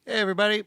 Hey, everybody.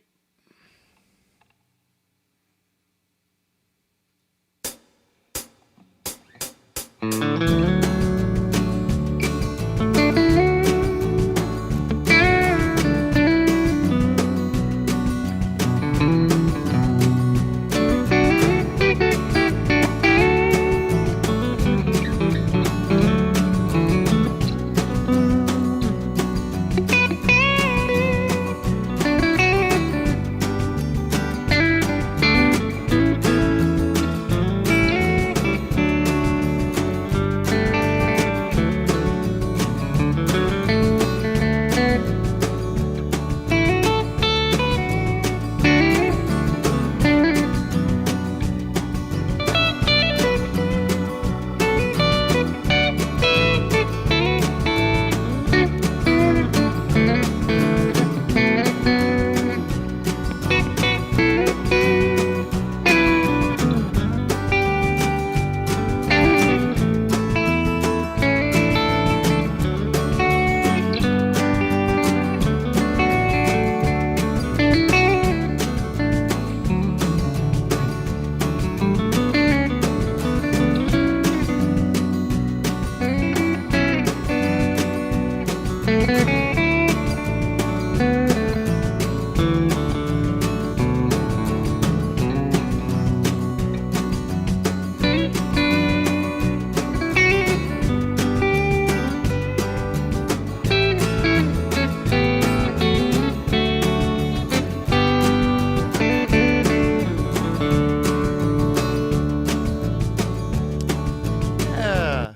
Yeah.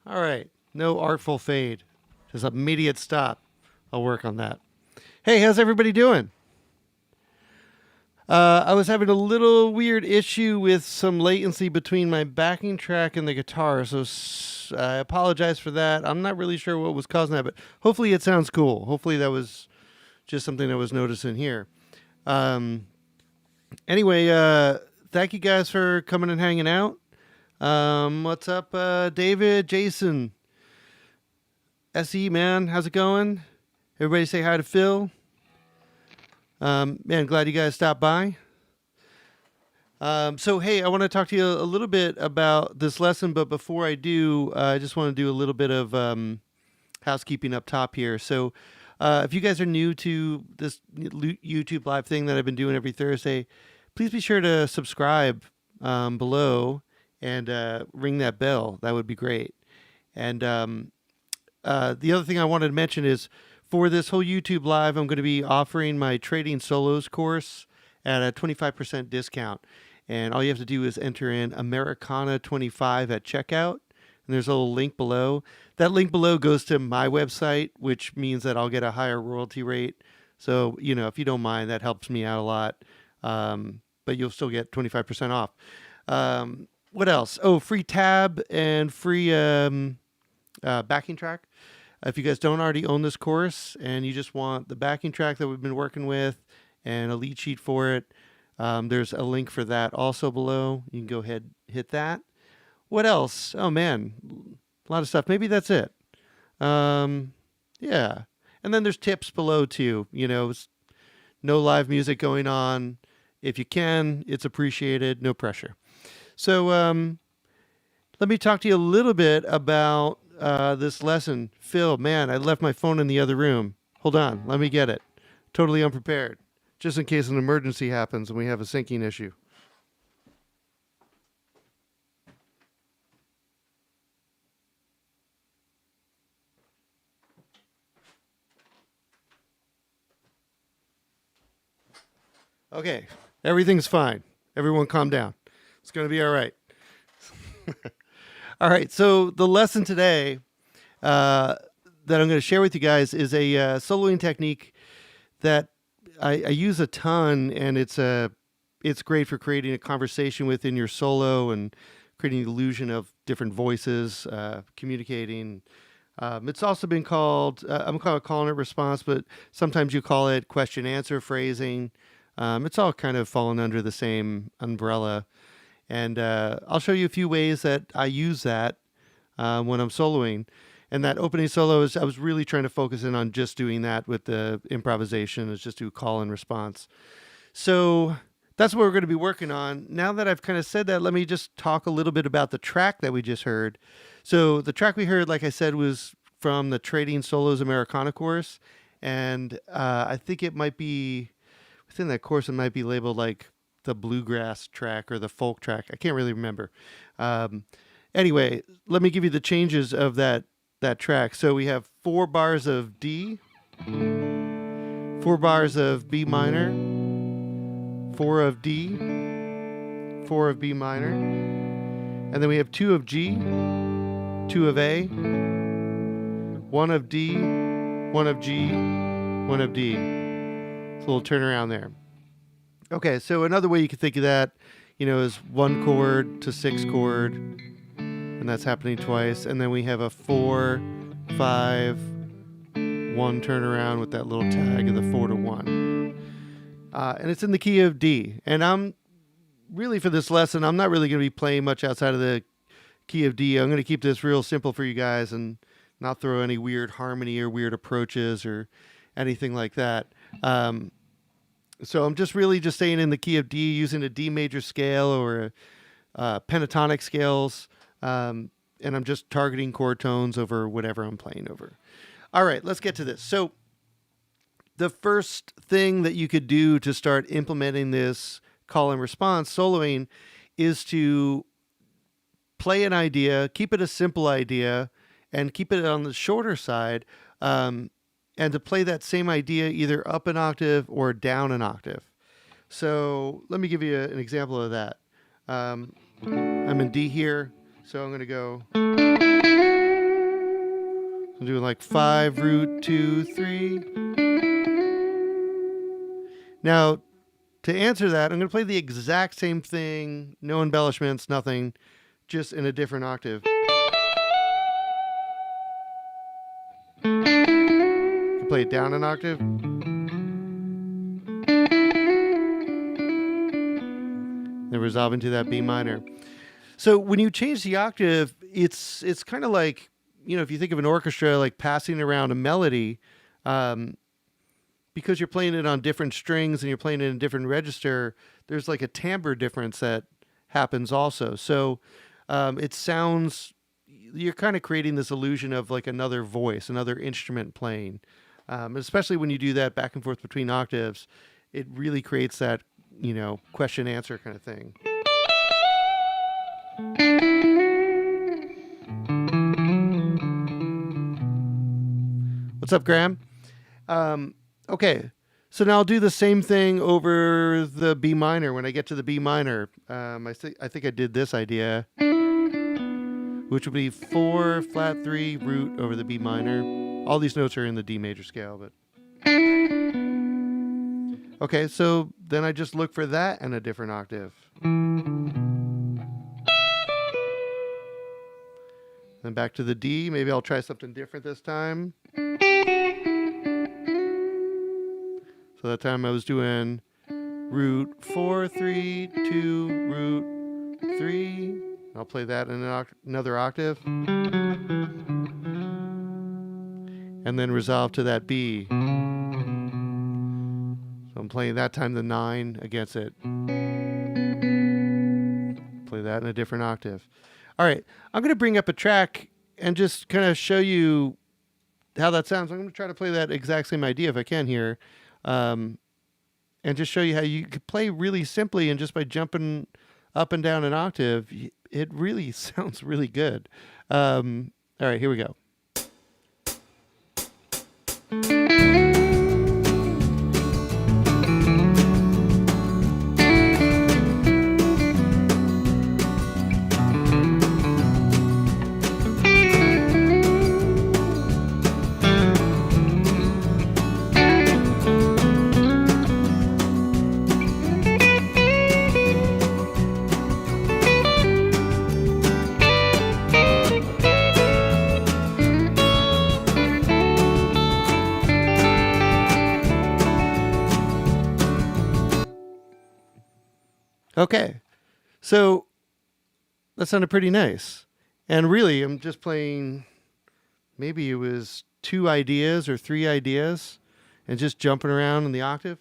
All right. No artful fade. Just immediate stop. I'll work on that. Hey, how's everybody doing? I was having a little weird issue with some latency between my backing track and the guitar, so I apologize for that. I'm not really sure what was causing that, but hopefully it sounds cool. Hopefully that was just something I was noticing here. Um, anyway, thank you guys for coming and hanging out. What's up, David, Jason, SE, man? How's it going? Everybody say hi to Phil. Man, glad you guys stopped by. So, hey, I want to talk to you a little bit about this lesson, but before I do, I just want to do a little bit of housekeeping up top here. So, if you guys are new to this YouTube live thing that I've been doing every Thursday, please be sure to subscribe below and ring that bell. That would be great. And the other thing I wanted to mention is for this whole YouTube live, I'm going to be offering my Trading Solos course at a 25% discount. And all you have to do is enter in Americana 25 at checkout. And there's a little link below. That link below goes to my website, which means that I'll get a higher royalty rate. So, if you don't mind, that helps me out a lot. But you'll still get 25% off. What else? Oh, free tab and free backing track. If you guys don't already own this course and you just want the backing track that we've been working with and a lead sheet for it, there's a link for that also below. You can go ahead, hit that. What else? Oh man, a lot of stuff. Maybe that's it. Yeah. And then there's tips below too. No live music going on. If you can, it's appreciated. No pressure. So let me talk to you a little bit about this lesson. Phil, man, I left my phone in the other room. Hold on, let me get it. Totally unprepared, just in case an emergency happens and we have a syncing issue. Okay, everything's fine. Everyone calm down. It's going to be all right. All right, so the lesson today that I'm going to share with you guys is a soloing technique that I use a ton, and it's great for creating a conversation within your solo and creating the illusion of different voices, communicating. It's also been called, I'm calling it response, but sometimes you call it question answer phrasing. It's all kind of fallen under the same umbrella. And I'll show you a few ways that I use that when I'm soloing. And that opening solo I was really trying to focus in on just doing that with the improvisation, is just do call and response. So that's what we're going to be working on. Now that I've kind of said that, let me just talk a little bit about the track that we just heard. So the track we heard, like I said, was from the Trading Solos Americana course. And I think it might be, within that course, it might be labeled like the bluegrass track or the folk track. I can't really remember. Anyway, let me give you the changes of that track. So we have 4 bars of D, 4 bars of B minor, 4 of D, 4 of B minor, and then we have 2 of G, 2 of A, 1 of D, 1 of G, 1 of D. It's a little turnaround there. Okay, so another way you can think of that, is 1 chord to 6 chord, and that's happening twice, and then we have a 4, 5, 1 turnaround with that little tag of the 4 to 1. And it's in the key of D. And I'm really, for this lesson, I'm not really going to be playing much outside of the key of D. I'm going to keep this real simple for you guys and not throw any weird harmony or weird approaches or anything like that. So I'm just really just staying in the key of D, using a D major scale or pentatonic scales. And I'm just targeting chord tones over whatever I'm playing over. All right, let's get to this. So the first thing that you could do to start implementing this call and response soloing is to play an idea, keep it a simple idea, and keep it on the shorter side, and to play that same idea either up an octave or down an octave. So let me give you an example of that. I'm in D here, so I'm going to go. I'm doing like 5, root, 2, 3. Now, to answer that, I'm going to play the exact same thing, no embellishments, nothing, just in a different octave. You can play it down an octave. Then resolve into that B minor. So when you change the octave, it's kind of like, if you think of an orchestra, like passing around a melody, because you're playing it on different strings and you're playing it in a different register, there's like a timbre difference that happens also. So it sounds, you're kind of creating this illusion of like another voice, another instrument playing. Especially when you do that back and forth between octaves, it really creates that, question answer kind of thing. What's up, Graham? Okay, so now I'll do the same thing over the B minor. When I get to the B minor, I think I did this idea, which would be 4, flat 3, root over the B minor. All these notes are in the D major scale, but okay, so then I just look for that in a different octave. Then back to the D. Maybe I'll try something different this time. So that time I was doing root 4, 3, 2, root 3. I'll play that in another octave. And then resolve to that B. So I'm playing that time the 9 against it. Play that in a different octave. All right, I'm going to bring up a track and just kind of show you how that sounds. I'm going to try to play that exact same idea if I can here. And just show you how you could play really simply, and just by jumping up and down an octave, it really sounds really good. All right, here we go. Okay, so that sounded pretty nice. And really, I'm just playing maybe it was 2 ideas or 3 ideas and just jumping around in the octave.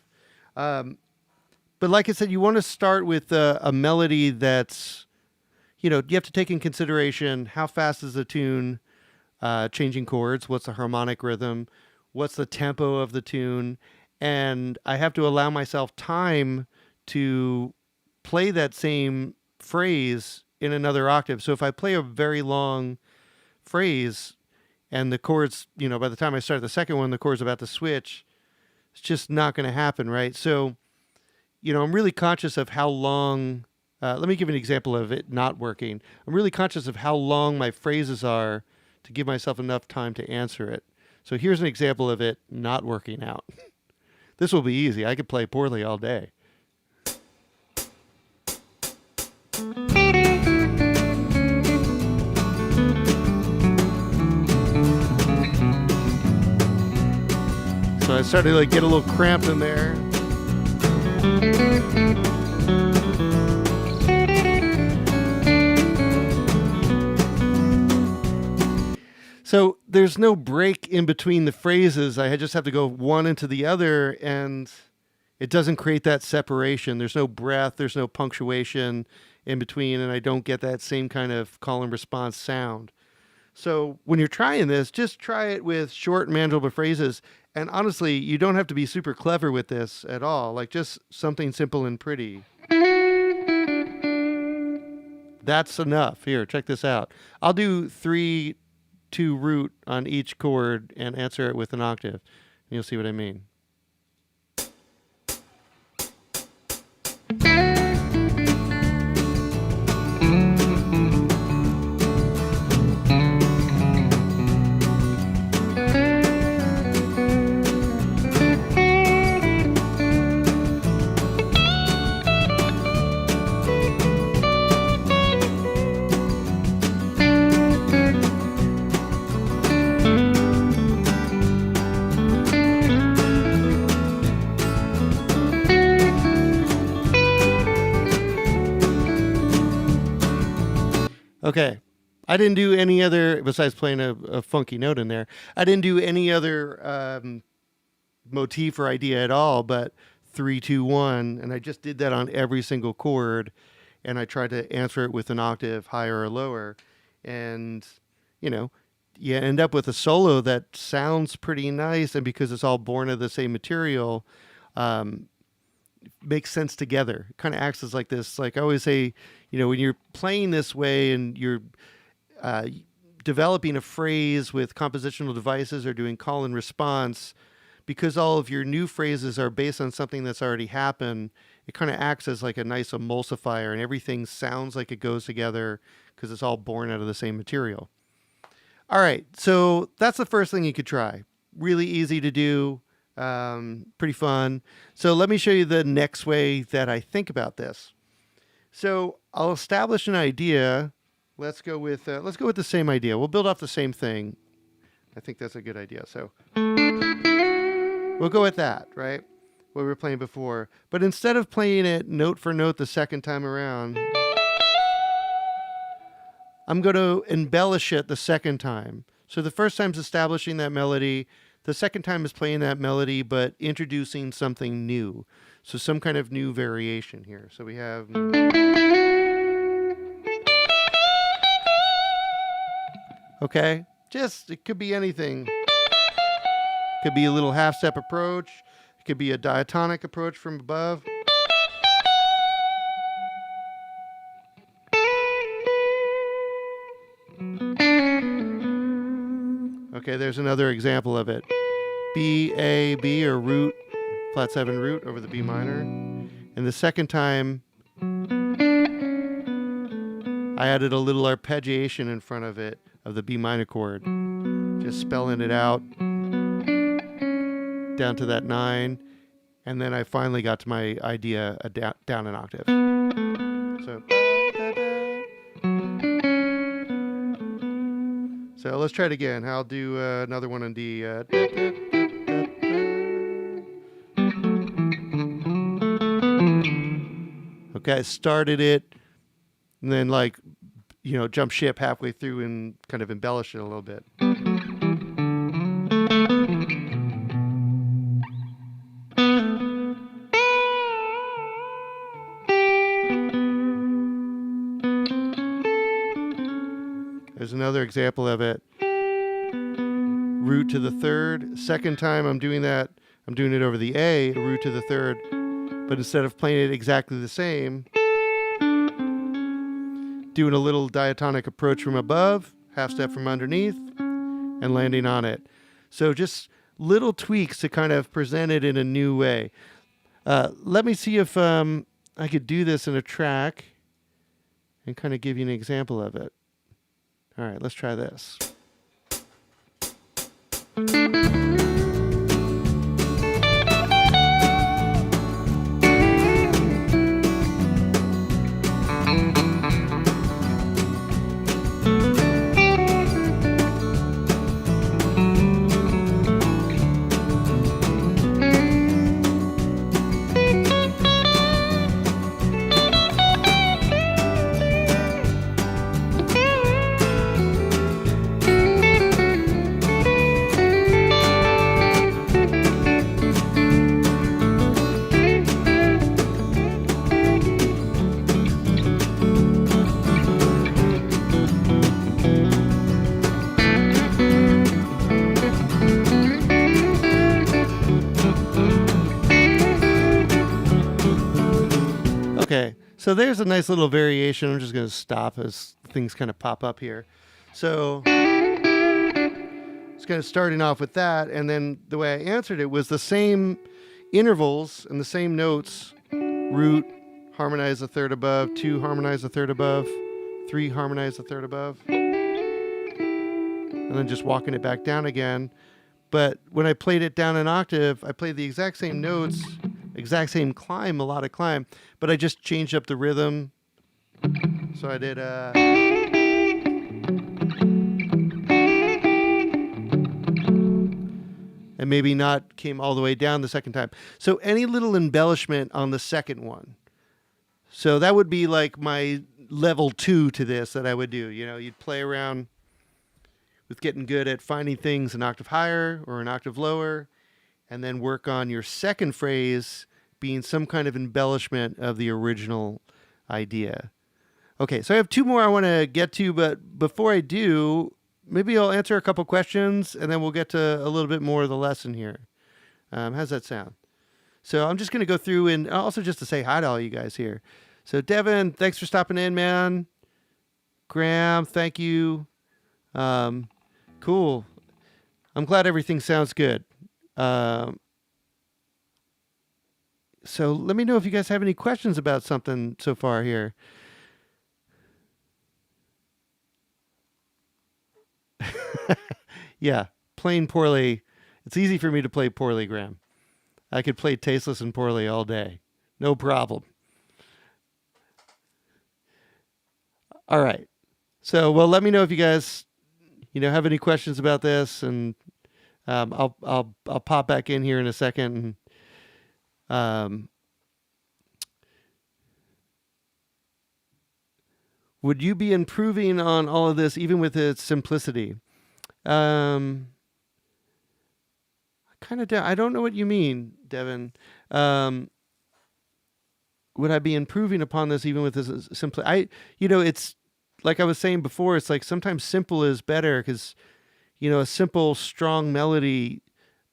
But like I said, you want to start with a melody that's, you have to take in consideration how fast is the tune changing chords, what's the harmonic rhythm, what's the tempo of the tune, and I have to allow myself time to play that same phrase in another octave. So if I play a very long phrase and the chords, by the time I start the second one, the chord's about to switch, it's just not going to happen, right? So, I'm really conscious of how long, let me give an example of it not working. I'm really conscious of how long my phrases are to give myself enough time to answer it. So here's an example of it not working out. This will be easy. I could play poorly all day. So I started to get a little cramped in there. So there's no break in between the phrases. I just have to go one into the other, and it doesn't create that separation. There's no breath, there's no punctuation in between, and I don't get that same kind of call and response sound. So when you're trying this, just try it with short and manageable phrases. And honestly, you don't have to be super clever with this at all. Just something simple and pretty. That's enough. Here, check this out. I'll do 3 to root on each chord and answer it with an octave. And you'll see what I mean. Okay, I didn't do any other, besides playing a funky note in there, I didn't do any other motif or idea at all, but 3, 2, 1, and I just did that on every single chord, and I tried to answer it with an octave higher or lower, and, you end up with a solo that sounds pretty nice, and because it's all born of the same material, makes sense together. It kind of acts as this, I always say, when you're playing this way and you're developing a phrase with compositional devices or doing call and response, because all of your new phrases are based on something that's already happened, it kind of acts as a nice emulsifier, and everything sounds like it goes together because it's all born out of the same material. All right, so that's the first thing you could try. Really easy to do. Pretty fun. So let me show you the next way that I think about this. So I'll establish an idea. Let's go with the same idea. We'll build off the same thing. I think that's a good idea. So we'll go with that, right? What we were playing before. But instead of playing it note for note the second time around, I'm going to embellish it the second time. So the first time is establishing that melody. The second time is playing that melody, but introducing something new. So some kind of new variation here. So we have... Okay, it could be anything. It could be a little half-step approach. It could be a diatonic approach from above. Okay, there's another example of it. B, A, B, or root, flat 7 root over the B minor. And the second time, I added a little arpeggiation in front of it, of the B minor chord. Just spelling it out down to that 9. And then I finally got to my idea down an octave. So let's try it again. I'll do another one on D. Okay, I started it, and then jump ship halfway through and kind of embellish it a little bit. There's another example of it. Root to the third. Second time I'm doing that, I'm doing it over the A, root to the third. But instead of playing it exactly the same, doing a little diatonic approach from above, half step from underneath, and landing on it. So just little tweaks to kind of present it in a new way. Let me see if I could do this in a track and kind of give you an example of it. All right, let's try this. Okay, so there's a nice little variation. I'm just going to stop as things kind of pop up here. So it's kind of starting off with that, and then the way I answered it was the same intervals and the same notes. Root, harmonize a third above, 2, harmonize a third above, 3, harmonize a third above, and then just walking it back down again. But when I played it down an octave, I played the exact same notes, exact same climb, melodic climb, but I just changed up the rhythm. So I did and maybe not came all the way down the second time. So any little embellishment on the second one. So that would be like my level 2 to this that I would do. You know, you'd play around with getting good at finding things an octave higher or an octave lower, and then work on your second phrase being some kind of embellishment of the original idea. Okay, so I have 2 more I want to get to, but before I do, maybe I'll answer a couple questions, and then we'll get to a little bit more of the lesson here. How's that sound? So I'm just going to go through, and also just to say hi to all you guys here. So Devin, thanks for stopping in, man. Graham, thank you. Cool. I'm glad everything sounds good. So let me know if you guys have any questions about something so far here. Yeah, playing poorly. It's easy for me to play poorly, Graham. I could play tasteless and poorly all day. No problem. All right. So, well, let me know if you guys, have any questions about this, and I'll pop back in here in a second. Would you be improving on all of this even with its simplicity? I don't know what you mean, Devin. Would I be improving upon this even with this simplicity? It's like I was saying before, it's like sometimes simple is better because, a simple, strong melody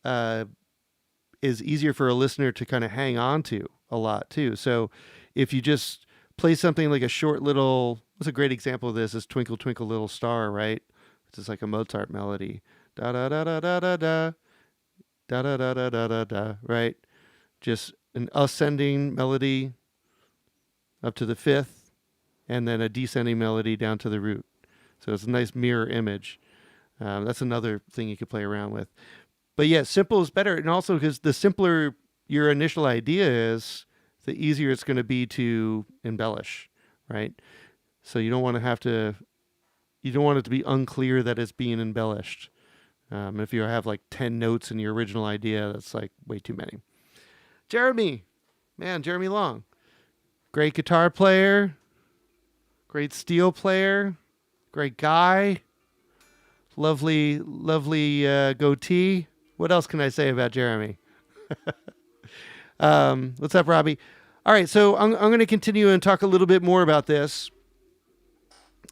is easier for a listener to kind of hang on to a lot too. So if you just play something like a short little, what's a great example of this is Twinkle Twinkle Little Star, right? It's just like a Mozart melody. Da da da da da da da da da da da da da da, right? Just an ascending melody up to the fifth, and then a descending melody down to the root. So it's a nice mirror image. That's another thing you could play around with. But yeah, simple is better. And also because the simpler your initial idea is, the easier it's going to be to embellish, right? So you don't want it to be unclear that it's being embellished. If you have like 10 notes in your original idea, that's like way too many. Jeremy Long. Great guitar player, great steel player, great guy, lovely goatee. What else can I say about Jeremy? What's up, Robbie? All right, so I'm going to continue and talk a little bit more about this.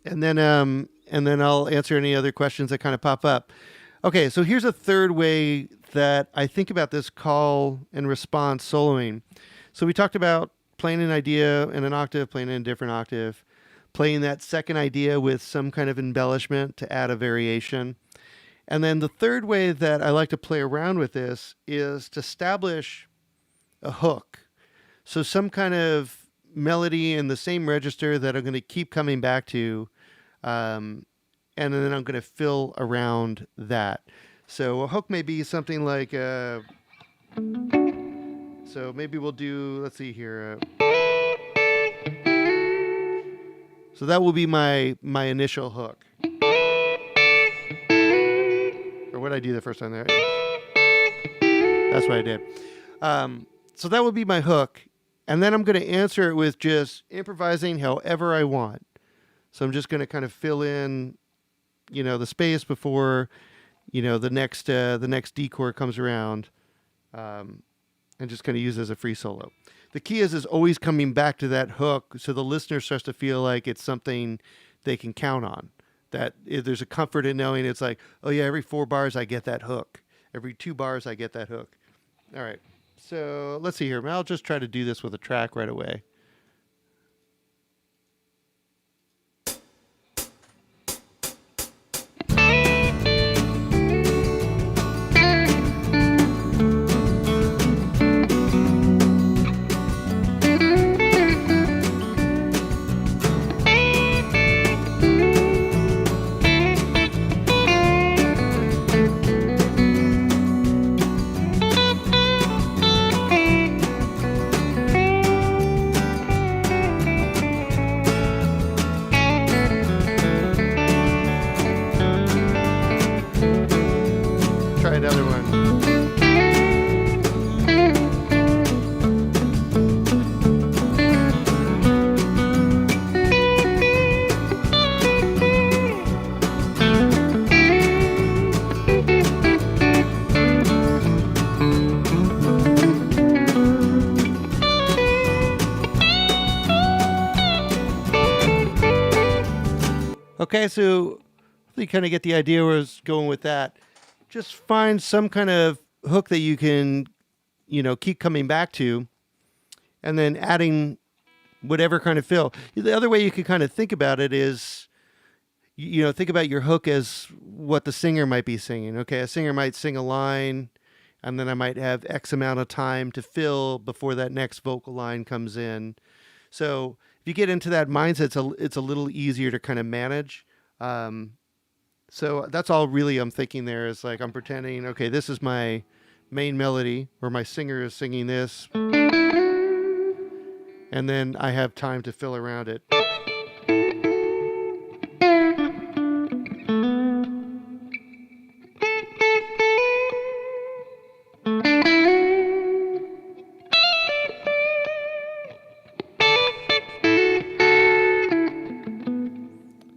And then and then I'll answer any other questions that kind of pop up. Okay, so here's a third way that I think about this call and response soloing. So we talked about playing an idea in an octave, playing in a different octave, playing that second idea with some kind of embellishment to add a variation. And then the third way that I like to play around with this is to establish a hook. So some kind of melody in the same register that I'm going to keep coming back to, and then I'm going to fill around that. So a hook may be something like, so maybe we'll do, let's see here. So that will be my initial hook. Or what did I do the first time there? That's what I did. So that would be my hook. And then I'm going to answer it with just improvising however I want. So I'm just going to kind of fill in, the space before, the next D chord comes around, and just kind of use it as a free solo. The key is always coming back to that hook, so the listener starts to feel like it's something they can count on. That there's a comfort in knowing it's like, oh yeah, every 4 bars I get that hook. Every 2 bars I get that hook. All right. So let's see here. I'll just try to do this with a track right away. Try another one. Okay, so you kind of get the idea where I was going with that. Just find some kind of hook that you can, keep coming back to, and then adding whatever kind of fill. The other way you can kind of think about it is, think about your hook as what the singer might be singing. Okay, a singer might sing a line, and then I might have X amount of time to fill before that next vocal line comes in. So if you get into that mindset, it's a little easier to kind of manage. So that's all really I'm thinking there is like I'm pretending, okay, this is my main melody where my singer is singing this. And then I have time to fill around it.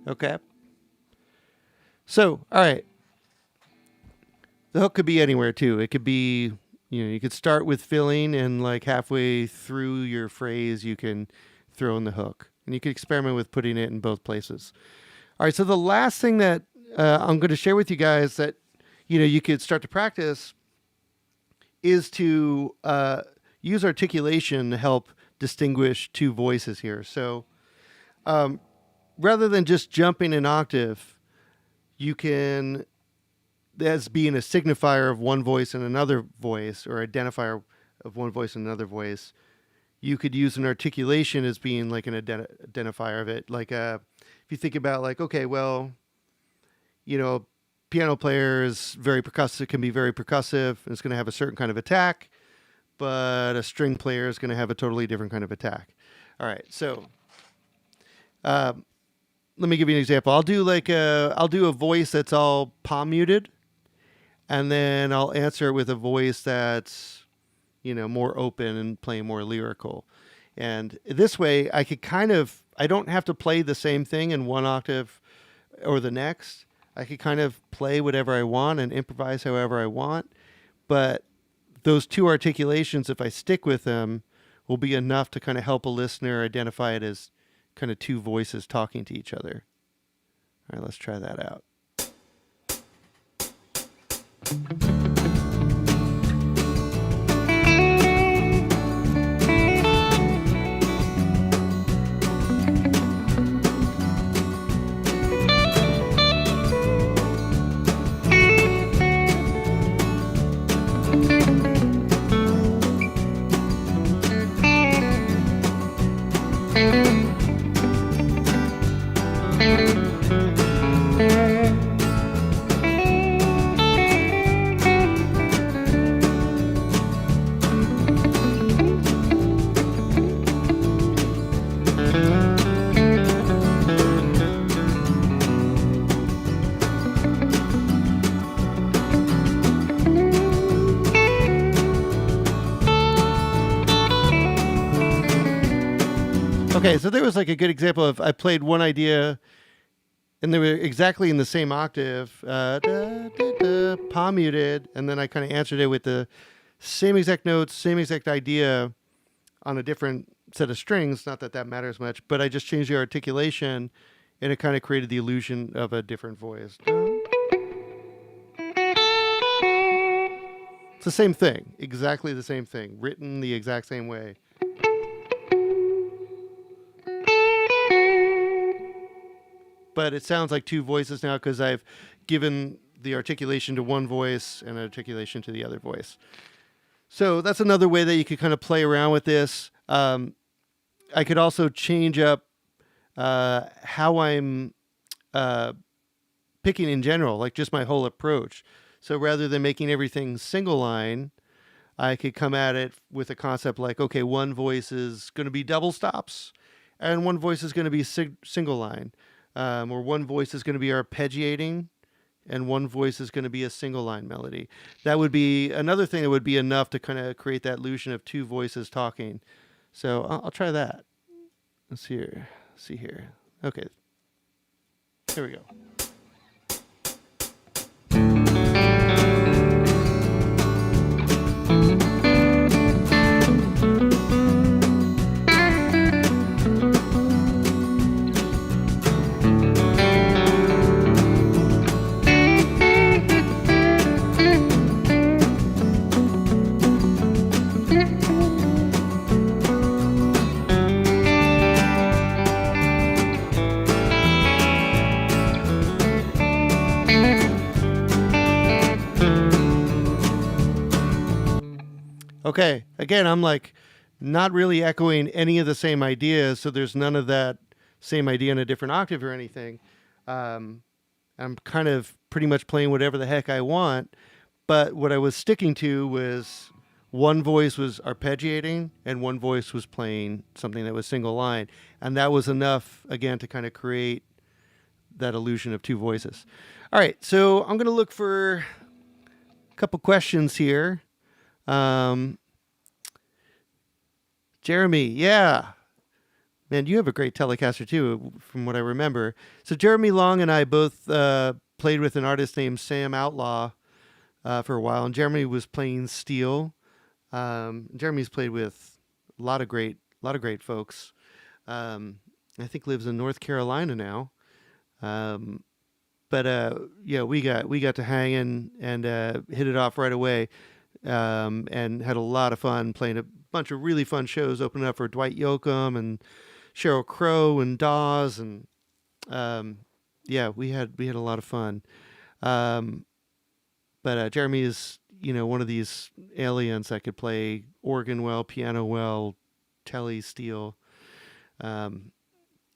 Okay. So, all right. The hook could be anywhere too. It could be, you could start with filling and like halfway through your phrase, you can throw in the hook. And you can experiment with putting it in both places. All right. So the last thing that I'm going to share with you guys that, you could start to practice is to use articulation to help distinguish 2 voices here. So rather than just jumping an octave, you can, as being a signifier of one voice and another voice, or identifier of one voice and another voice, you could use an articulation as being like an identifier of it. Like if you think about like, okay, well, piano player is very percussive, it can be very percussive, and it's going to have a certain kind of attack, but a string player is going to have a totally different kind of attack. All right, so let me give you an example. I'll do a voice that's all palm muted, and then I'll answer it with a voice that's, more open and playing more lyrical. And this way I don't have to play the same thing in one octave or the next. I could kind of play whatever I want and improvise however I want. But those 2 articulations, if I stick with them, will be enough to kind of help a listener identify it as kind of 2 voices talking to each other. All right, let's try that out. Okay, so there was like a good example of I played one idea and they were exactly in the same octave, palm muted, and then I kind of answered it with the same exact notes, same exact idea on a different set of strings. Not that that matters much, but I just changed the articulation and it kind of created the illusion of a different voice. It's the same thing, exactly the same thing, written the exact same way. But it sounds like two voices now because I've given the articulation to one voice and articulation to the other voice. So that's another way that you could kind of play around with this. I could also change up how I'm picking in general, like just my whole approach. So rather than making everything single line, I could come at it with a concept like, okay, one voice is going to be double stops and one voice is going to be single line. Or one voice is going to be arpeggiating and one voice is going to be a single line melody. That would be another thing that would be enough to kind of create that illusion of two voices talking. So I'll try that. Let's see here. Okay. Here we go. Okay, again, I'm like not really echoing any of the same ideas, so there's none of that same idea in a different octave or anything. I'm kind of pretty much playing whatever the heck I want, but what I was sticking to was one voice was arpeggiating and one voice was playing something that was single line, and that was enough, again, to kind of create that illusion of two voices. All right, so I'm going to look for a couple questions here. Jeremy, yeah. Man, you have a great Telecaster too, from what I remember. So Jeremy Long and I both played with an artist named Sam Outlaw for a while, and Jeremy was playing steel. Jeremy's played with a lot of great folks. I think lives in North Carolina now. But yeah, we got to hang in and hit it off right away, and had a lot of fun playing a bunch of really fun shows, opening up for Dwight Yoakam and Sheryl Crow and Dawes, and yeah, we had a lot of fun. But Jeremy is, one of these aliens that could play organ well, piano well, telly, steel. But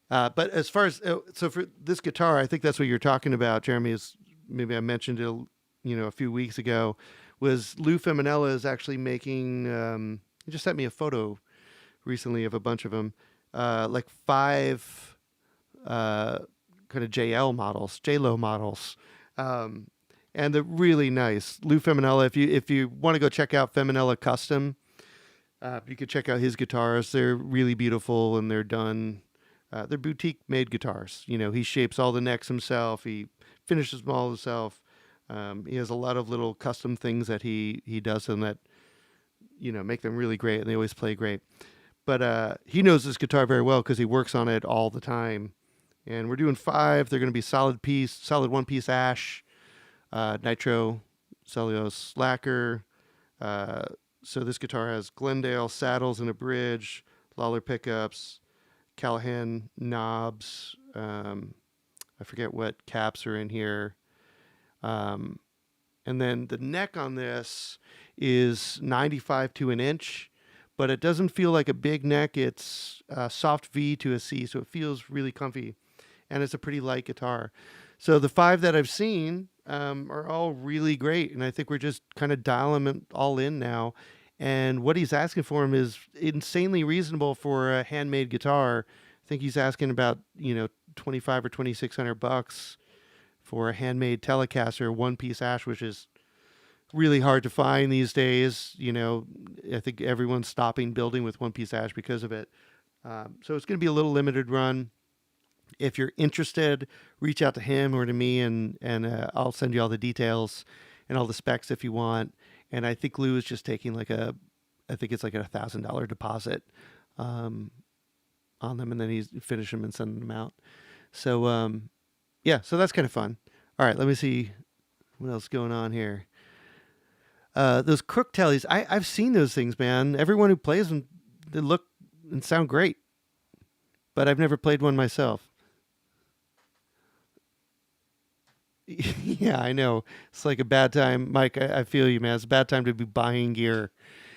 as far as so for this guitar, I think that's what you're talking about, Jeremy. Is maybe I mentioned it, a few weeks ago. Was Lou Feminella is actually making. He just sent me a photo recently of a bunch of them, like 5 kind of JLo models, and they're really nice. Lou Feminella. If you want to go check out Feminella Custom, you could check out his guitars. They're really beautiful and they're done. They're boutique made guitars. He shapes all the necks himself. He finishes them all himself. He has a lot of little custom things that he does and that, make them really great, and they always play great. But he knows this guitar very well because he works on it all the time. And we're doing 5. They're going to be solid one-piece ash, nitro, cellulose lacquer. Uh, so this guitar has Glendale saddles and a bridge, Lawler pickups, Callahan knobs. I forget what caps are in here. Um, and then the neck on this is 95 to an inch, but it doesn't feel like a big neck. It's a soft V to a C, so it feels really comfy, and it's a pretty light guitar. So the 5 that I've seen are all really great, and I think we're just kind of dialing them all in now. And what he's asking for him is insanely reasonable for a handmade guitar. I think he's asking about 25 or 2,600 bucks for a handmade Telecaster one-piece ash, which is really hard to find these days. I think everyone's stopping building with one-piece ash because of it. So it's going to be a little limited run. If you're interested, reach out to him or to me, and I'll send you all the details and all the specs if you want. And I think Lou is just taking I think it's like a $1,000 deposit on them, and then he's finish them and send them out. So yeah, so that's kind of fun. All right, let me see what else is going on here. Those crook tellies, I've seen those things, man. Everyone who plays them, they look and sound great, but I've never played one myself. Yeah, I know. It's like a bad time. Mike, I feel you, man. It's a bad time to be buying gear.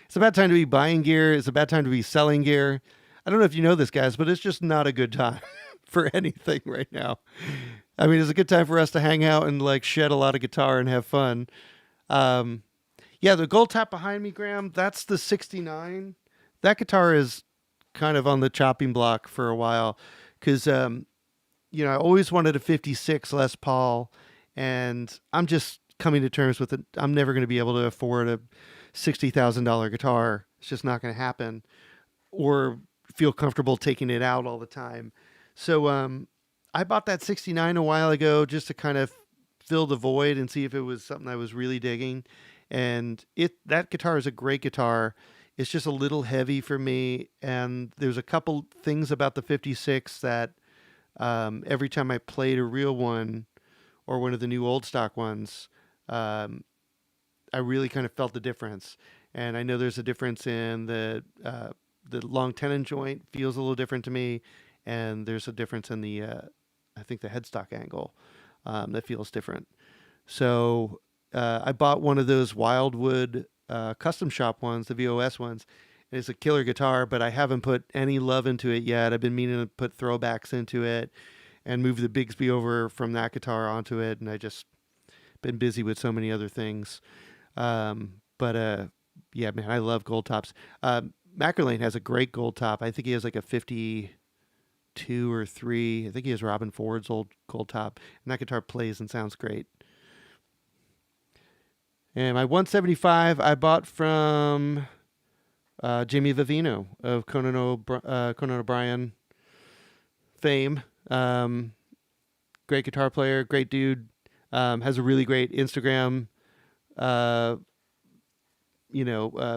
It's a bad time to be buying gear. It's a bad time to be selling gear. I don't know if you know this, guys, but it's just not a good time for anything right now. I mean, it's a good time for us to hang out and like shed a lot of guitar and have fun. Yeah, the gold top behind me, Graham, that's the 69. That guitar is kind of on the chopping block for a while because, I always wanted a 56 Les Paul, and I'm just coming to terms with it. I'm never going to be able to afford a $60,000 guitar. It's just not going to happen, or feel comfortable taking it out all the time. So I bought that 69 a while ago just to kind of fill the void and see if it was something I was really digging. And that guitar is a great guitar. It's just a little heavy for me, and there's a couple things about the 56 that every time I played a real one or one of the new old stock ones, I really kind of felt the difference. And I know there's a difference in the long tenon joint feels a little different to me, and there's a difference in I think the headstock angle that feels different. So I bought one of those Wildwood custom shop ones, the VOS ones. And it's a killer guitar, but I haven't put any love into it yet. I've been meaning to put throwbacks into it and move the Bigsby over from that guitar onto it, and I just been busy with so many other things. But yeah, man, I love gold tops. Mackerlane has a great gold top. I think he has like a 52 or 3. I think he has Robin Ford's old gold top, and that guitar plays and sounds great. And my 175 I bought from Jimmy Vivino of Conan O'Brien fame. Great guitar player, great dude. Has a really great Instagram,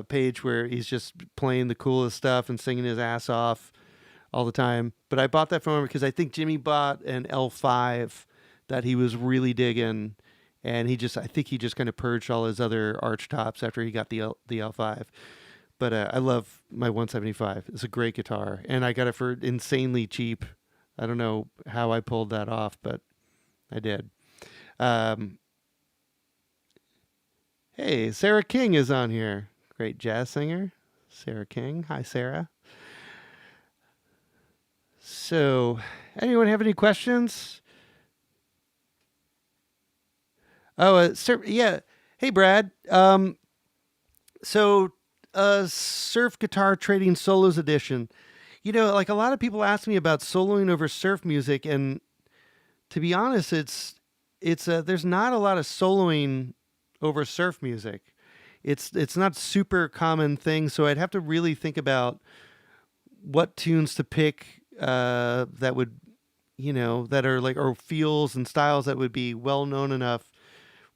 page where he's just playing the coolest stuff and singing his ass off all the time. But I bought that from him because I think Jimmy bought an L5 that he was really digging, and I think he just kind of purged all his other arch tops after he got the L5. But I love my 175. It's a great guitar, and I got it for insanely cheap. I don't know how I pulled that off, but I did. Hey, Sarah King is on here. Great jazz singer, Sarah King. Hi, Sarah. So, anyone have any questions? Oh, yeah. Hey, Brad. So, Surf Guitar Trading Solos Edition. Like a lot of people ask me about soloing over surf music, and to be honest, there's not a lot of soloing over surf music. It's not super common thing, so I'd have to really think about what tunes to pick that would, that are like, or feels and styles that would be well known enough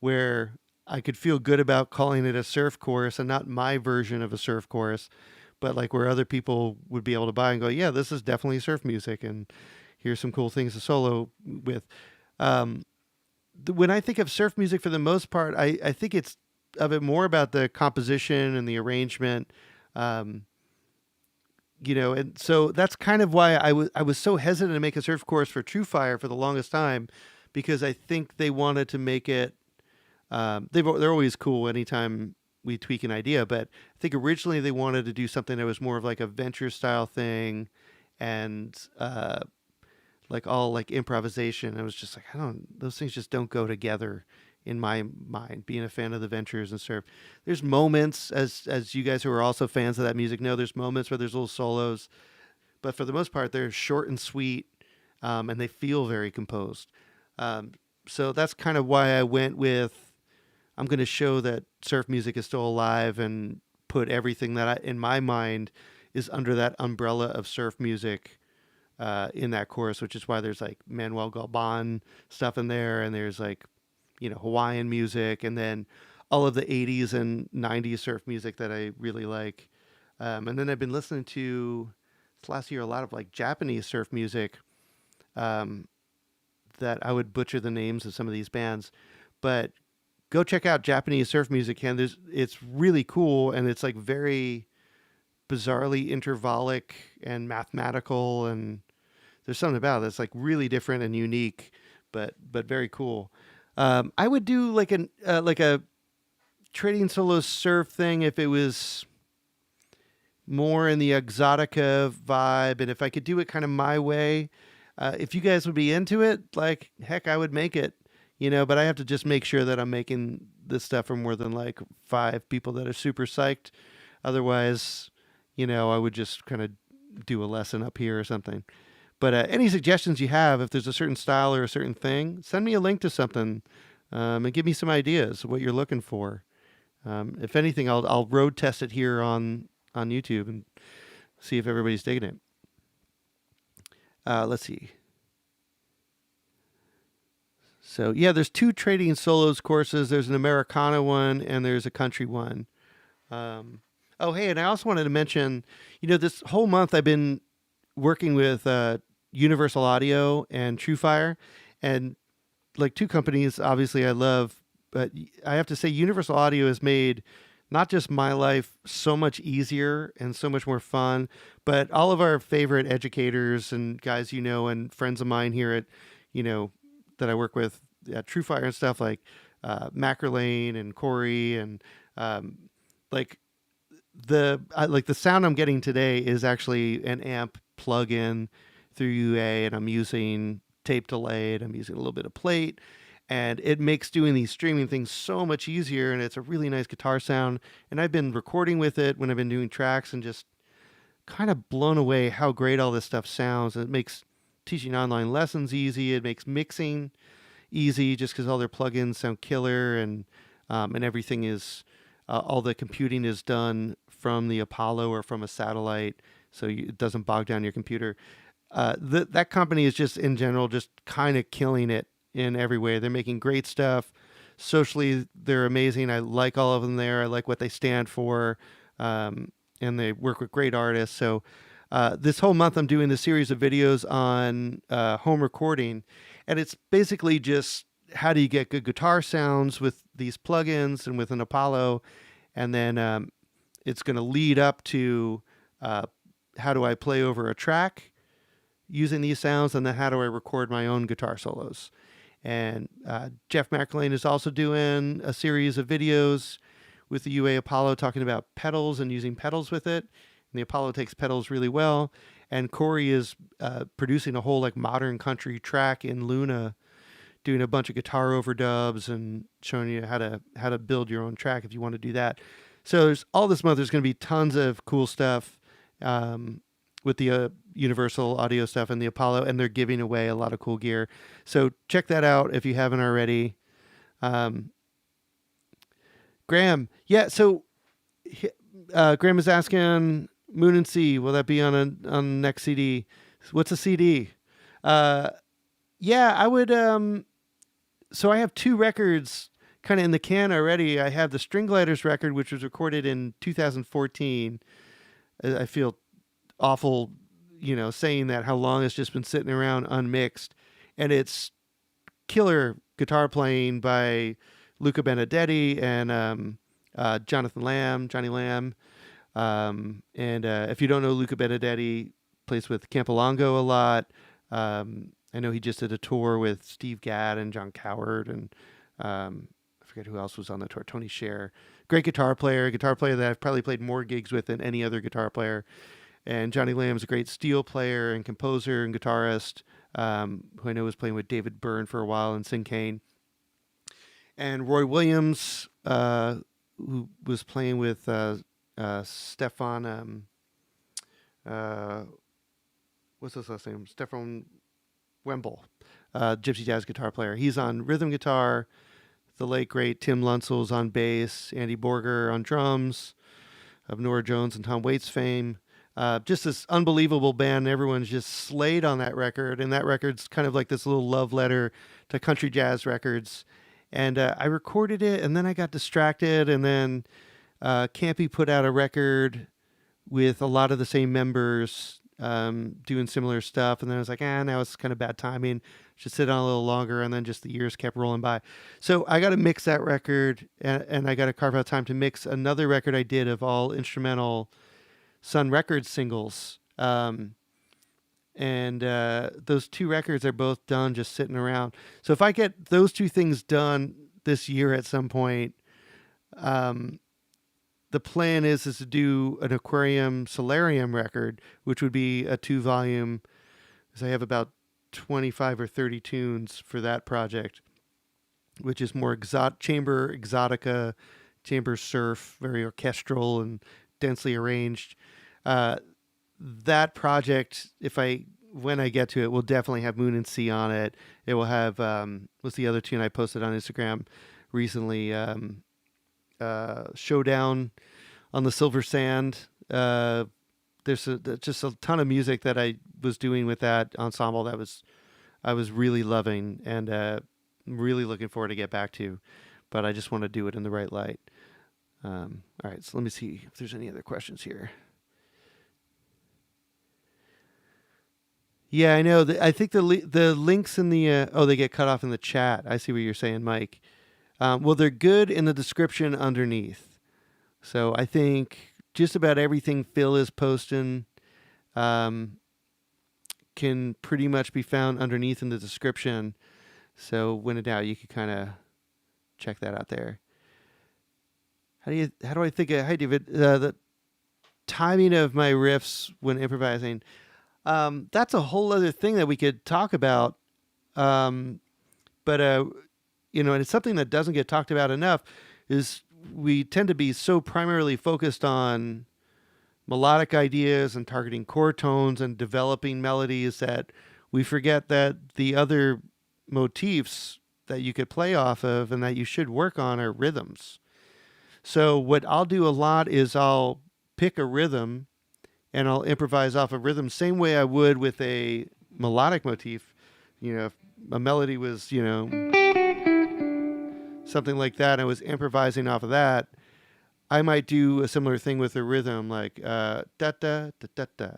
where I could feel good about calling it a surf chorus and not my version of a surf chorus, but like where other people would be able to buy and go, yeah, this is definitely surf music, and here's some cool things to solo with. Um, when I think of surf music, for the most part, I think it's of it more about the composition and the arrangement. Um, and so that's kind of why I was so hesitant to make a surf course for True Fire for the longest time, because I think they wanted to make it. They're always cool anytime we tweak an idea, but I think originally they wanted to do something that was more of like a venture style thing, and like all like improvisation. I was just like, those things just don't go together in my mind. Being a fan of the Ventures and surf, there's moments, as you guys who are also fans of that music know, there's moments where there's little solos, but for the most part, they're short and sweet, and they feel very composed. Um, so that's kind of why I went with I'm going to show that surf music is still alive and put everything that in my mind is under that umbrella of surf music in that chorus, which is why there's like Manuel Galban stuff in there, and there's like Hawaiian music, and then all of the 80s and 90s surf music that I really like. And then I've been listening to this last year a lot of like Japanese surf music, um, that I would butcher the names of some of these bands, but go check out Japanese surf music, and it's really cool, and it's like very bizarrely intervallic and mathematical, and there's something about it that's like really different and unique, but very cool. I would do like a trading solo surf thing if it was more in the exotica vibe, and if I could do it kind of my way. If you guys would be into it, like heck, I would make it. But I have to just make sure that I'm making this stuff for more than like 5 people that are super psyched. Otherwise, I would just kind of do a lesson up here or something. But any suggestions you have, if there's a certain style or a certain thing, send me a link to something, and give me some ideas of what you're looking for. If anything, I'll road test it here on YouTube and see if everybody's digging it. Let's see. So yeah, there's 2 trading solos courses. There's an Americana one and there's a country one. Oh, hey, and I also wanted to mention, this whole month I've been working with Universal Audio and TrueFire, and like 2 companies, obviously I love, but I have to say Universal Audio has made not just my life so much easier and so much more fun, but all of our favorite educators and guys, and friends of mine here at, that I work with at TrueFire and stuff, like Mackerlane and Corey, and like the sound I'm getting today is actually an amp plug-in through UA, and I'm using tape delay, and I'm using a little bit of plate, and it makes doing these streaming things so much easier, and it's a really nice guitar sound. And I've been recording with it when I've been doing tracks, and just kind of blown away how great all this stuff sounds. And it makes teaching online lessons easy. It makes mixing easy just because all their plugins sound killer, and everything is all the computing is done from the Apollo or from a satellite, so it doesn't bog down your computer. That company is just in general just kind of killing it in every way. They're making great stuff. Socially, they're amazing. I like all of them there. I like what they stand for, and they work with great artists. So this whole month I'm doing this series of videos on home recording, and it's basically just how do you get good guitar sounds with these plugins and with an Apollo, and then it's going to lead up to how do I play over a track using these sounds, and then how do I record my own guitar solos. And Jeff McElwain is also doing a series of videos with the UA Apollo talking about pedals and using pedals with it. And the Apollo takes pedals really well. And Corey is producing a whole like modern country track in Luna, doing a bunch of guitar overdubs and showing you how to build your own track if you want to do that. So there's all this month. There's going to be tons of cool stuff with the Universal Audio stuff and the Apollo, and they're giving away a lot of cool gear. So check that out if you haven't already. Graham, yeah. So Graham is asking Moon and Sea. Will that be on the next CD? What's a CD? Yeah, I would. So I have 2 records kind of in the can already. I have the String Gliders record, which was recorded in 2014. I feel awful, saying that how long it's just been sitting around unmixed, and it's killer guitar playing by Luca Benedetti and Johnny Lamb. And if you don't know, Luca Benedetti plays with Campolongo a lot. I know he just did a tour with Steve Gadd and John Coward, and I forget who else was on the tour. Tony Scher. Great guitar player that I've probably played more gigs with than any other guitar player. And Johnny Lamb's a great steel player and composer and guitarist, who I know was playing with David Byrne for a while and Sing Kane. And Roy Williams, who was playing with Stefan, what's his last name? Stefan Wemble, gypsy jazz guitar player. He's on rhythm guitar. The late, great Tim Lunsel's on bass. Andy Borger on drums, of Nora Jones and Tom Waits fame. Just this unbelievable band. Everyone's just slayed on that record. And that record's kind of like this little love letter to country jazz records. And I recorded it, and then I got distracted. And then Campy put out a record with a lot of the same members doing similar stuff. And then I was like, now it's kind of bad timing. Should sit on a little longer. And then just the years kept rolling by. So I got to mix that record, and I got to carve out time to mix another record I did of all instrumental Sun Records singles. And those two records are both done just sitting around. So if I get those two things done this year at some point, the plan is to do an Aquarium Solarium record, which would be a 2-volume, because I have about 25 or 30 tunes for that project, which is more chamber exotica, chamber surf, very orchestral and densely arranged. That project, when I get to it, will definitely have Moon and Sea on it. It will have what's the other tune I posted on Instagram recently? Showdown on the Silver Sand. There's just a ton of music that I was doing with that ensemble that I was really loving, and really looking forward to get back to, but I just want to do it in the right light. All right, so let me see if there's any other questions here. Yeah, I know. I think the links in the they get cut off in the chat. I see what you're saying, Mike. Well, they're good in the description underneath. So I think just about everything Phil is posting can pretty much be found underneath in the description. So when in doubt, you can kind of check that out there. How do I think? Hi, David. The timing of my riffs when improvising. That's a whole other thing that we could talk about. But and it's something that doesn't get talked about enough. Is we tend to be so primarily focused on melodic ideas and targeting chord tones and developing melodies that we forget that the other motifs that you could play off of and that you should work on are rhythms. So what I'll do a lot is I'll pick a rhythm and I'll improvise off a rhythm, same way I would with a melodic motif. If a melody was, something like that, and I was improvising off of that, I might do a similar thing with a rhythm, like da da da da da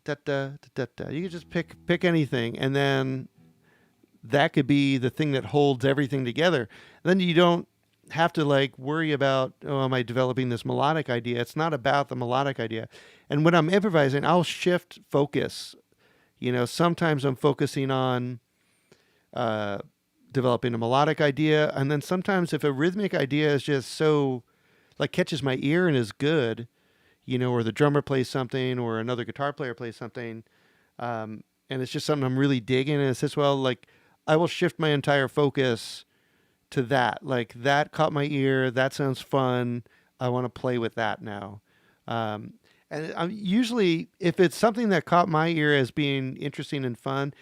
da da da da. You can just pick anything, and then that could be the thing that holds everything together. Then you don't have to worry about, am I developing this melodic idea? It's not about the melodic idea. And when I'm improvising, I'll shift focus. Sometimes I'm focusing on developing a melodic idea, and then sometimes if a rhythmic idea is just so catches my ear and is good, or the drummer plays something or another guitar player plays something, and it's just something I'm really digging, and it says, I will shift my entire focus to that. That caught my ear, that sounds fun, I want to play with that now. And I'm usually, if it's something that caught my ear as being interesting and fun,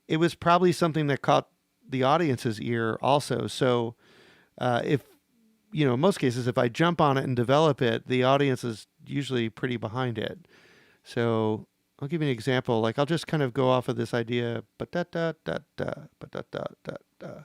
it was probably something that caught the audience's ear also. So if, in most cases, if I jump on it and develop it, the audience is usually pretty behind it. So I'll give you an example. I'll just kind of go off of this idea. Ba-da-da-da-da, ba-da-da-da-da.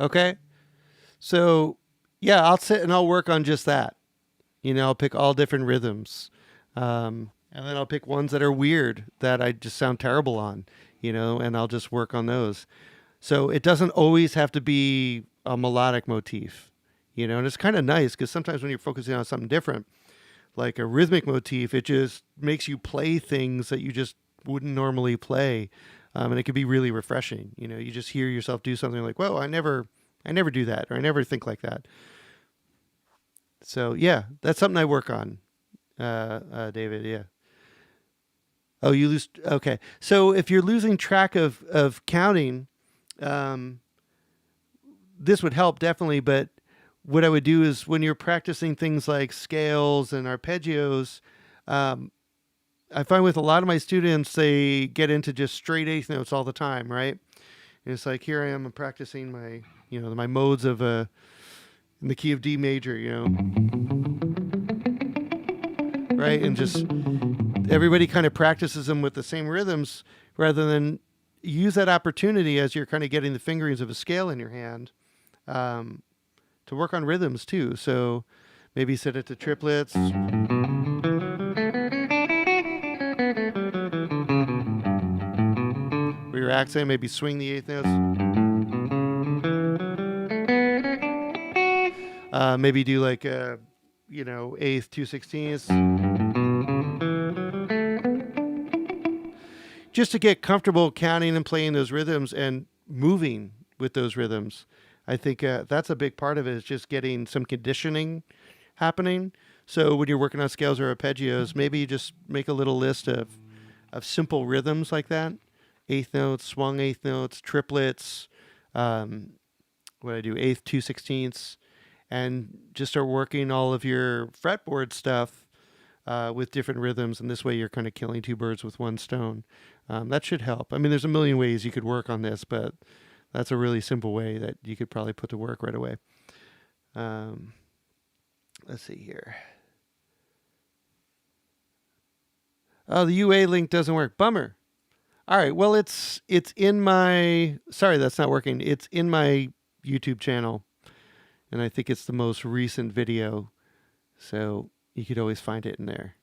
Okay. So, yeah, I'll sit and I'll work on just that. I'll pick all different rhythms. And then I'll pick ones that are weird that I just sound terrible on, and I'll just work on those. So it doesn't always have to be a melodic motif, and it's kind of nice because sometimes when you're focusing on something different, like a rhythmic motif, it just makes you play things that you just wouldn't normally play. And it could be really refreshing. You just hear yourself do something like, whoa, I never do that, or I never think like that. So yeah, that's something I work on, David. Yeah. Oh, you lose. Okay. So if you're losing track of counting, um, this would help definitely. But what I would do is when you're practicing things like scales and arpeggios, um, I find with a lot of my students, they get into just straight eighth notes all the time, right? And it's like, here I am, I'm practicing my, my modes of in the key of D major, right? And just everybody kind of practices them with the same rhythms rather than use that opportunity as you're kind of getting the fingerings of a scale in your hand to work on rhythms too. So maybe set it to triplets. Where your accent, maybe swing the eighth notes. Maybe do like a, eighth, 2/16ths. Just to get comfortable counting and playing those rhythms and moving with those rhythms. I think that's a big part of it is just getting some conditioning happening. So when you're working on scales or arpeggios, maybe you just make a little list of simple rhythms like that. Eighth notes, swung eighth notes, triplets, what I do, eighth, 2/16ths, and just start working all of your fretboard stuff with different rhythms. And this way you're kind of killing two birds with one stone. That should help. I mean, there's a million ways you could work on this, but that's a really simple way that you could probably put to work right away. Let's see here. Oh, the UA link doesn't work. Bummer. All right. Well, it's in my. Sorry, that's not working. It's in my YouTube channel, and I think it's the most recent video, so you could always find it in there.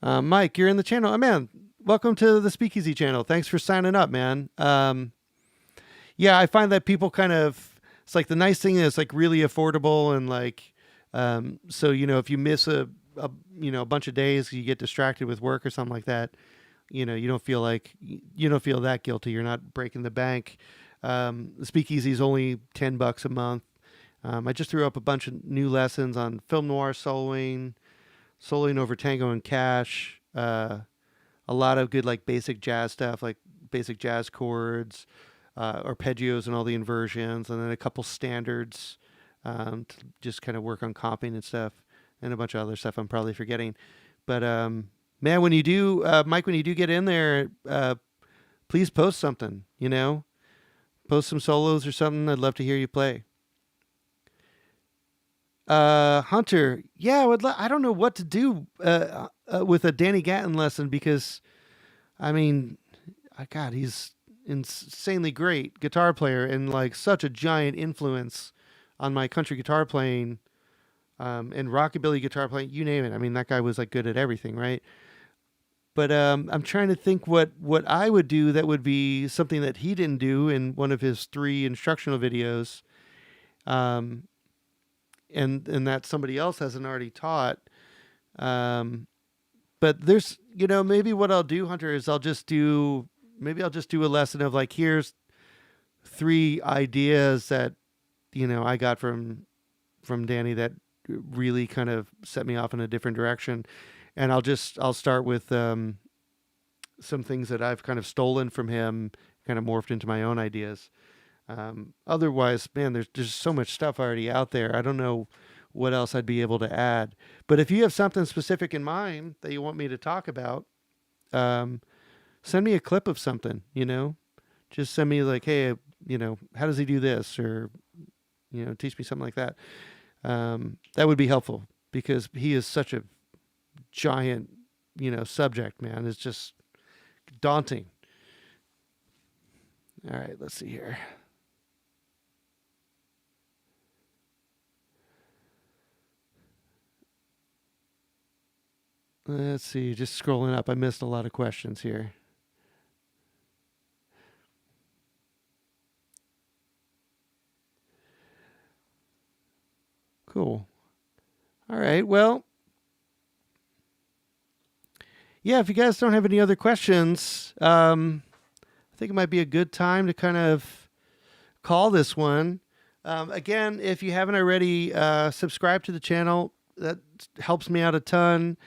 Mike, you're in the channel. Oh, man, welcome to the Speakeasy channel. Thanks for signing up, man. Yeah, I find that people kind of, it's like the nice thing is like really affordable and like, so, if you miss a bunch of days, you get distracted with work or something like that, you don't feel that guilty. You're not breaking the bank. The Speakeasy is only $10 a month. I just threw up a bunch of new lessons on film noir soloing over tango and cash, a lot of good like basic jazz stuff, like basic jazz chords, arpeggios and all the inversions, and then a couple standards to just kind of work on comping and stuff, and a bunch of other stuff I'm probably forgetting. But man, when you do, Mike, when you do get in there, please post something, post some solos or something. I'd love to hear you play. Hunter, yeah, I don't know what to do with a Danny Gatton lesson because, I mean, God, he's insanely great guitar player and like such a giant influence on my country guitar playing, and rockabilly guitar playing. You name it. I mean, that guy was like good at everything, right? But I'm trying to think what I would do that would be something that he didn't do in one of his 3 instructional videos. And that somebody else hasn't already taught. But there's, maybe what I'll do, Hunter, is I'll just do a lesson of like, here's 3 ideas that, I got from Danny that really kind of set me off in a different direction. And I'll start with some things that I've kind of stolen from him, kind of morphed into my own ideas. Otherwise, man, there's just so much stuff already out there. I don't know what else I'd be able to add. But if you have something specific in mind that you want me to talk about, send me a clip of something, just send me like, hey, how does he do this? Or, teach me something like that. That would be helpful because he is such a giant, subject, man. It's just daunting. All right, let's see here. Let's see, just scrolling up. I missed a lot of questions here. Cool. All right, well, yeah, if you guys don't have any other questions, I think it might be a good time to kind of call this one. Again, if you haven't already, subscribe to the channel. That helps me out a ton.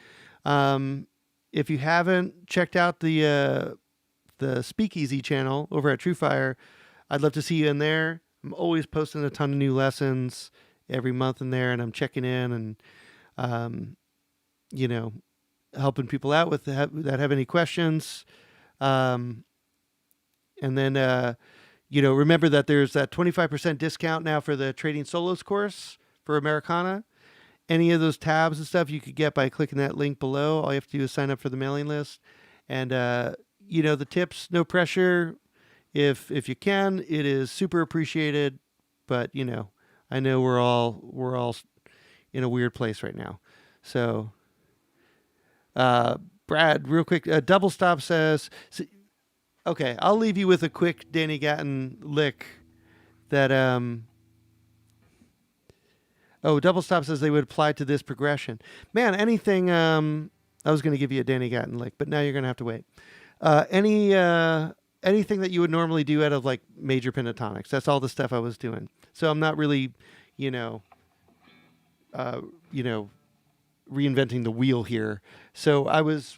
If you haven't checked out the Speakeasy channel over at TrueFire, I'd love to see you in there. I'm always posting a ton of new lessons every month in there, and I'm checking in and, you know, helping people out with that have any questions. And then, you know, remember that there's that 25% discount now for the Trading Solos course for Americana. Any of those tabs and stuff you could get by clicking that link below. All you have to do is sign up for the mailing list. And, you know, the tips, no pressure. If you can, it is super appreciated. But, you know, I know we're all in a weird place right now. So, Brad, real quick, Double Stop says, okay, I'll leave you with a quick Danny Gatton lick that, Double Stop says they would apply to this progression. Man, anything, I was going to give you a Danny Gatton lick, but now you're going to have to wait. Anything that you would normally do out of like major pentatonics. That's all the stuff I was doing. So I'm not really, you know, reinventing the wheel here. So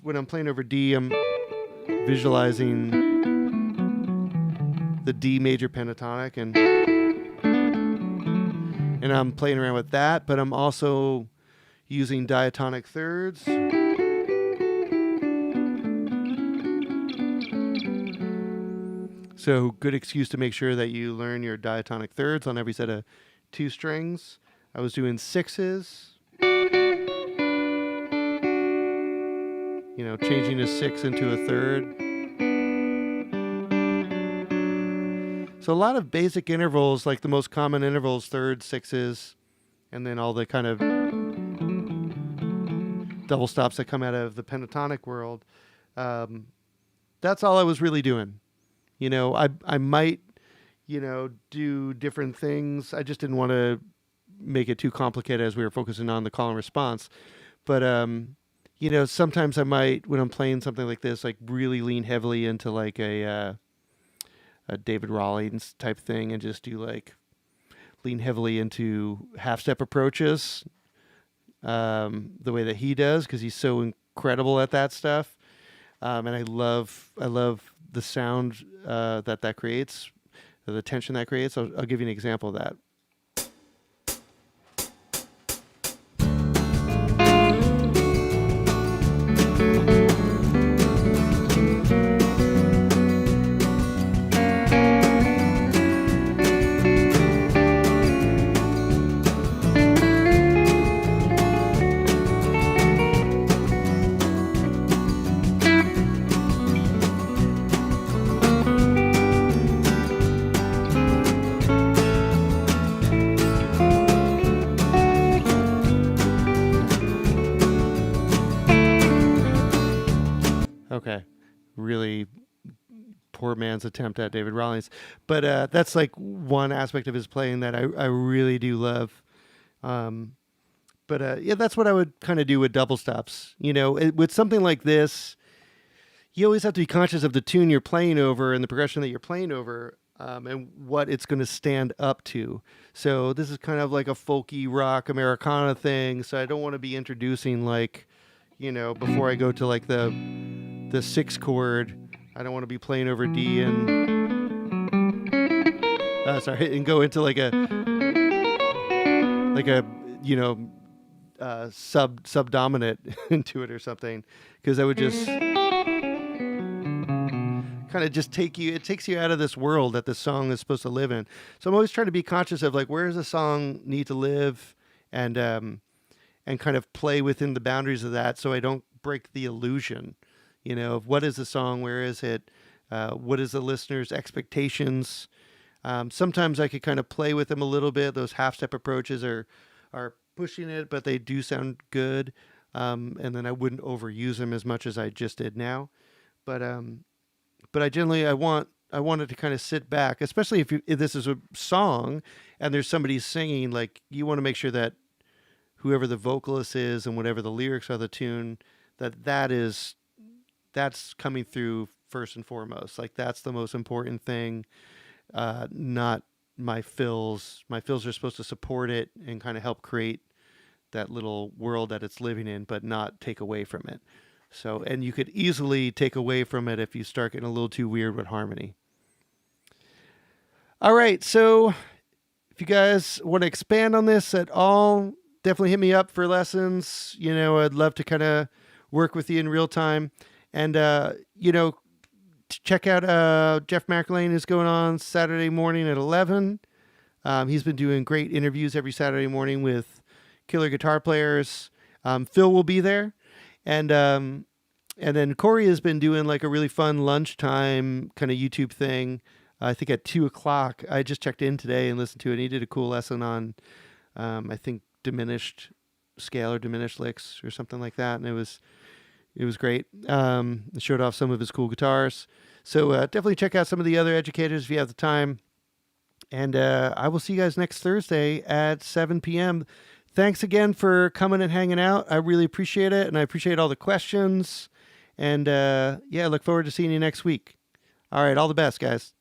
when I'm playing over D, I'm visualizing the D major pentatonic and I'm playing around with that, but I'm also using diatonic thirds. So good excuse to make sure that you learn your diatonic thirds on every set of 2 strings. I was doing 6s. You know, changing a 6 into a third. So a lot of basic intervals, like the most common intervals, thirds, 6s, and then all the kind of double stops that come out of the pentatonic world. That's all I was really doing. You know, I might, you know, do different things. I just didn't want to make it too complicated as we were focusing on the call and response. But, you know, sometimes I might, when I'm playing something like this, like really lean heavily into like a David Rawlings type thing and just do like lean heavily into half step approaches, the way that he does, because he's so incredible at that stuff. And I love the sound that creates, the tension that creates. I'll give you an example of that. Okay, really poor man's attempt at David Rawlings, but that's like one aspect of his playing that I really do love. Yeah, that's what I would kind of do with double stops. You know, with something like this, you always have to be conscious of the tune you're playing over and the progression that you're playing over, and what it's going to stand up to. So this is kind of like a folky rock Americana thing. So I don't want to be introducing like, you know, before I go to like the 6 chord, I don't want to be playing over D and and go into like a you know, sub dominant into it or something, because I would just kind of just takes you out of this world that the song is supposed to live in. So I'm always trying to be conscious of like, where does the song need to live, and kind of play within the boundaries of that, so I don't break the illusion, you know, of what is the song, where is it, What is the listener's expectations? Sometimes I could kind of play with them a little bit. Those half-step approaches are pushing it, but they do sound good. And then I wouldn't overuse them as much as I just did now. But I generally I wanted to kind of sit back, especially if this is a song and there's somebody singing. Like, you want to make sure that whoever the vocalist is and whatever the lyrics are, the tune, that's coming through first and foremost. Like, that's the most important thing. Not my fills. My fills are supposed to support it and kind of help create that little world that it's living in, but not take away from it. So, and you could easily take away from it if you start getting a little too weird with harmony. All right, so if you guys want to expand on this at all, definitely hit me up for lessons. I'd love to kind of work with you in real time. And, check out Jeff McElwain is going on Saturday morning at 11. He's been doing great interviews every Saturday morning with killer guitar players. Phil will be there. And then Corey has been doing like a really fun lunchtime kind of YouTube thing. I think at 2:00. I just checked in today and listened to it. And he did a cool lesson on, I think, diminished scale or diminished licks or something like that. And it was great. It showed off some of his cool guitars. So definitely check out some of the other educators if you have the time. And I will see you guys next Thursday at 7 p.m. Thanks again for coming and hanging out. I really appreciate it, and I appreciate all the questions. And, look forward to seeing you next week. All right, all the best, guys.